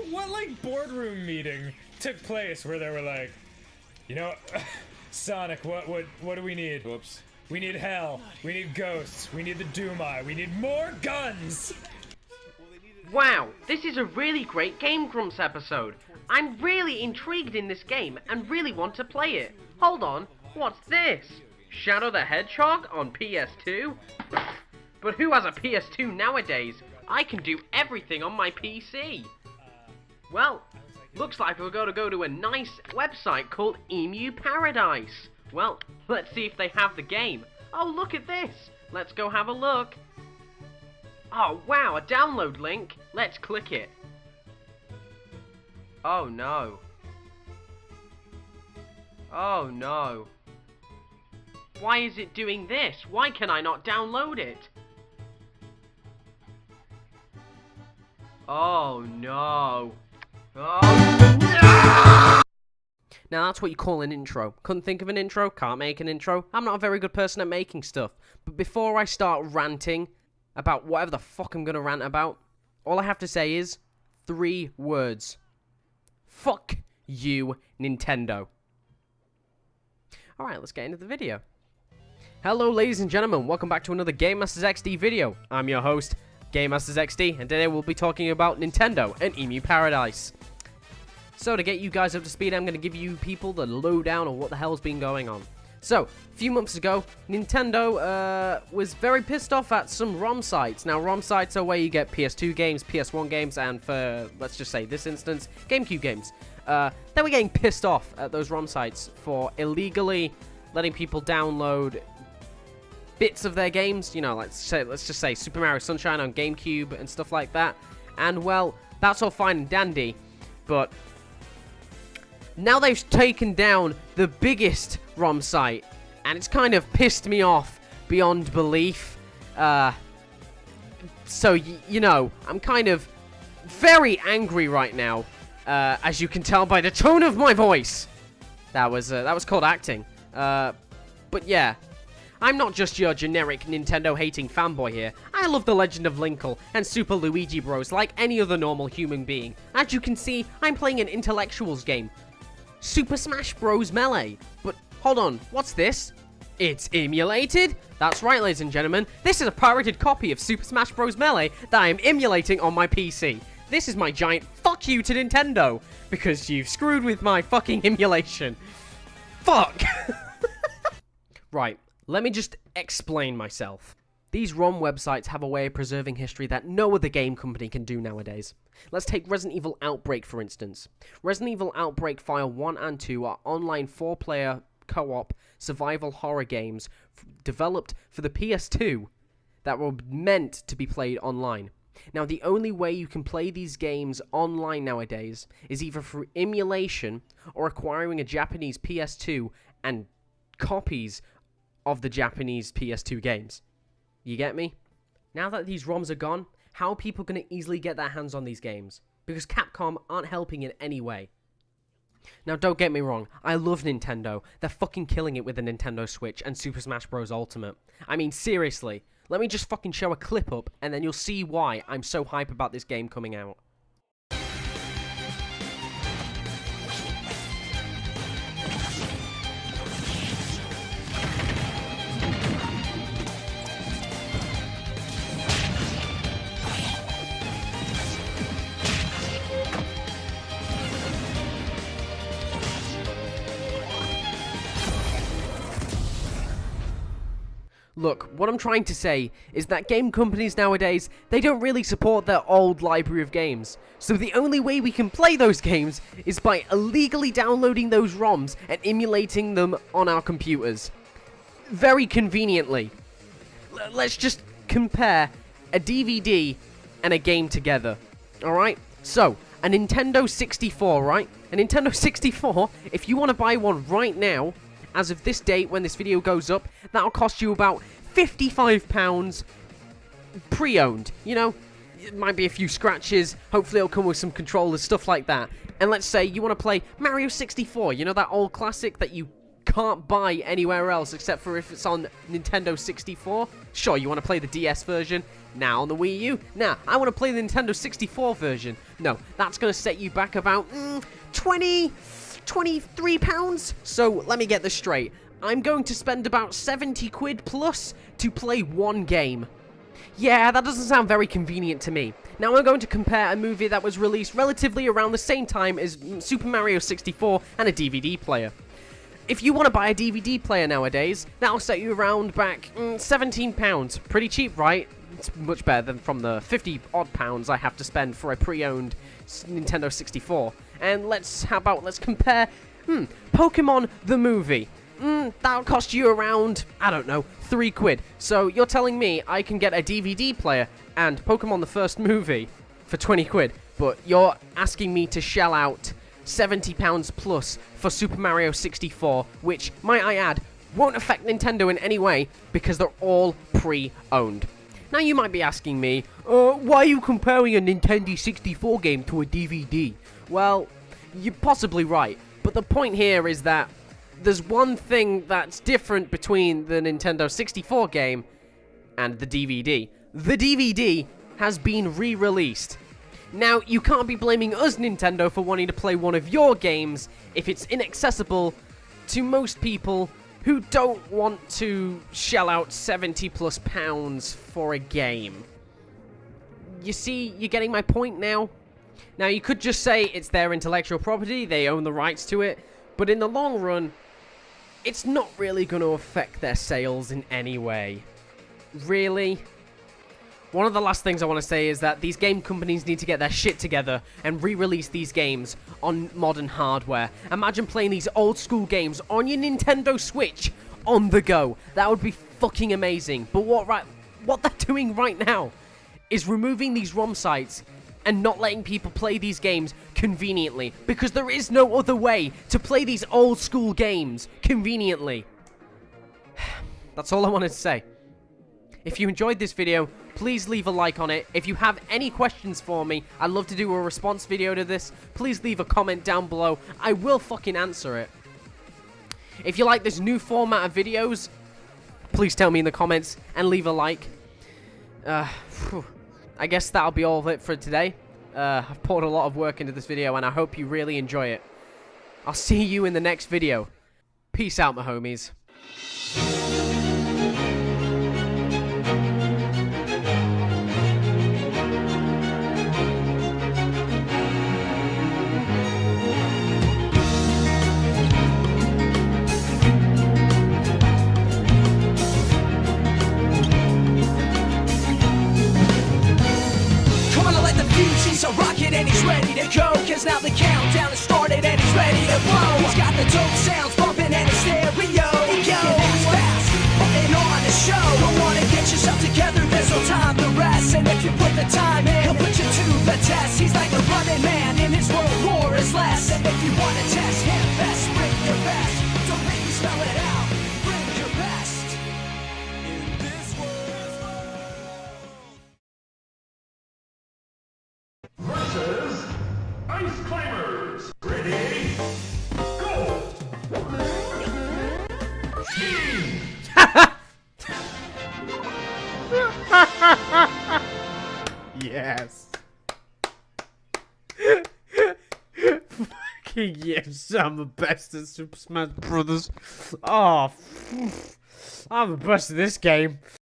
What, like, boardroom meeting took place where they were like, you know, Sonic, what do we need? Whoops. We need hell. We need ghosts. We need the Doom Eye. We need more guns! Wow, this is a really great Game Grumps episode. I'm really intrigued in this game and really want to play it. Hold on, what's this? Shadow the Hedgehog on PS2? But who has a PS2 nowadays? I can do everything on my PC. Well, looks like we're going to go to a nice website called EmuParadise. Well, let's see if they have the game. Oh, look at this. Let's go have a look. Oh, wow, a download link. Let's click it. Oh, no. Oh, no. Why is it doing this? Why can I not download it? Oh, no. Oh, no! Now that's what you call an intro. Couldn't think of an intro, can't make an intro. I'm not a very good person at making stuff. But before I start ranting about whatever the fuck I'm gonna rant about, all I have to say is 3 words. Fuck you, Nintendo. Alright, let's get into the video. Hello ladies and gentlemen, welcome back to another Game Masters XD video. I'm your host, Game Masters XD, and today we'll be talking about Nintendo and EmuParadise. So to get you guys up to speed, I'm going to give you people the lowdown on what the hell's been going on. So, a few months ago, Nintendo was very pissed off at some ROM sites. Now, ROM sites are where you get PS2 games, PS1 games, and for, let's just say this instance, GameCube games. They were getting pissed off at those ROM sites for illegally letting people download bits of their games. You know, let's just say Super Mario Sunshine on GameCube and stuff like that. And, well, that's all fine and dandy, but now they've taken down the biggest ROM site, and it's kind of pissed me off beyond belief. So, you know, I'm kind of very angry right now, as you can tell by the tone of my voice. That was called acting. But yeah, I'm not just your generic Nintendo-hating fanboy here. I love The Legend of Linkle and Super Luigi Bros. Like any other normal human being. As you can see, I'm playing an intellectuals game. Super Smash Bros. Melee. But hold on, what's this? It's emulated? That's right, ladies and gentlemen. This is a pirated copy of Super Smash Bros. Melee that I am emulating on my PC. This is my giant fuck you to Nintendo, because you've screwed with my fucking emulation. Fuck! Right, let me just explain myself. These ROM websites have a way of preserving history that no other game company can do nowadays. Let's take Resident Evil Outbreak, for instance. Resident Evil Outbreak File 1 and 2 are online 4-player co-op survival horror games developed for the PS2 that were meant to be played online. Now, the only way you can play these games online nowadays is either through emulation or acquiring a Japanese PS2 and copies of the Japanese PS2 games. You get me? Now that these ROMs are gone, how are people going to easily get their hands on these games? Because Capcom aren't helping in any way. Now, don't get me wrong, I love Nintendo. They're fucking killing it with the Nintendo Switch and Super Smash Bros. Ultimate. I mean, seriously, let me just fucking show a clip up, and then you'll see why I'm so hype about this game coming out. Look, what I'm trying to say is that game companies nowadays, they don't really support their old library of games. So the only way we can play those games is by illegally downloading those ROMs and emulating them on our computers. Very conveniently. Let's just compare a DVD and a game together. Alright? So, a Nintendo 64, right? A Nintendo 64, if you want to buy one right now, as of this date, when this video goes up, that'll cost you about £55 pre-owned. You know, it might be a few scratches. Hopefully it'll come with some controllers, stuff like that. And let's say you want to play Mario 64. You know, that old classic that you can't buy anywhere else except for if it's on Nintendo 64. Sure, you want to play the DS version? Now on the Wii U? Nah, I want to play the Nintendo 64 version. No, that's going to set you back about 23 pounds. So let me get this straight. I'm going to spend about 70 quid plus to play one game. Yeah, that doesn't sound very convenient to me. Now I'm going to compare a movie that was released relatively around the same time as Super Mario 64 and a DVD player. If you want to buy a DVD player nowadays, that'll set you around back £17. Pretty cheap, right? It's much better than from the 50 odd pounds I have to spend for a pre-owned Nintendo 64. And let's compare, Pokemon the movie. That'll cost you around, I don't know, 3 quid. So you're telling me I can get a DVD player and Pokemon the first movie for 20 quid, but you're asking me to shell out £70 plus for Super Mario 64, which, might I add, won't affect Nintendo in any way because they're all pre-owned. Now you might be asking me, why are you comparing a Nintendo 64 game to a DVD? Well, you're possibly right, but the point here is that there's one thing that's different between the Nintendo 64 game and the DVD. The DVD has been re-released. Now, you can't be blaming us, Nintendo, for wanting to play one of your games if it's inaccessible to most people who don't want to shell out 70 plus pounds for a game. You see, you're getting my point now? Now, you could just say it's their intellectual property, they own the rights to it, but in the long run, it's not really going to affect their sales in any way. Really? One of the last things I want to say is that these game companies need to get their shit together and re-release these games on modern hardware. Imagine playing these old school games on your Nintendo Switch on the go. That would be fucking amazing. But what they're doing right now is removing these ROM sites and not letting people play these games conveniently, because there is no other way to play these old school games conveniently. That's all I wanted to say. If you enjoyed this video, please leave a like on it. If you have any questions for me, I'd love to do a response video to this. Please leave a comment down below. I will fucking answer it. If you like this new format of videos, please tell me in the comments and leave a like. I guess that'll be all of it for today. I've poured a lot of work into this video and I hope you really enjoy it. I'll see you in the next video. Peace out, my homies. He's a rocket and he's ready to go, cause now the countdown has started and he's ready to blow. He's got the dope sounds bumping in his stereo. Kicking ass fast, putting on a show. Don't wanna get yourself together, there's no time to rest. And if you put the time in, he'll put you to the test. He's like a running man and his world war is less. And if you wanna test him, best bring your best. Don't make me spell it out, bring your best. In this world versus Ice Climbers. Ready? Go! Team! Yes. Fucking yes, I'm the best at Super Smash Brothers. Oh, I'm the best at this game.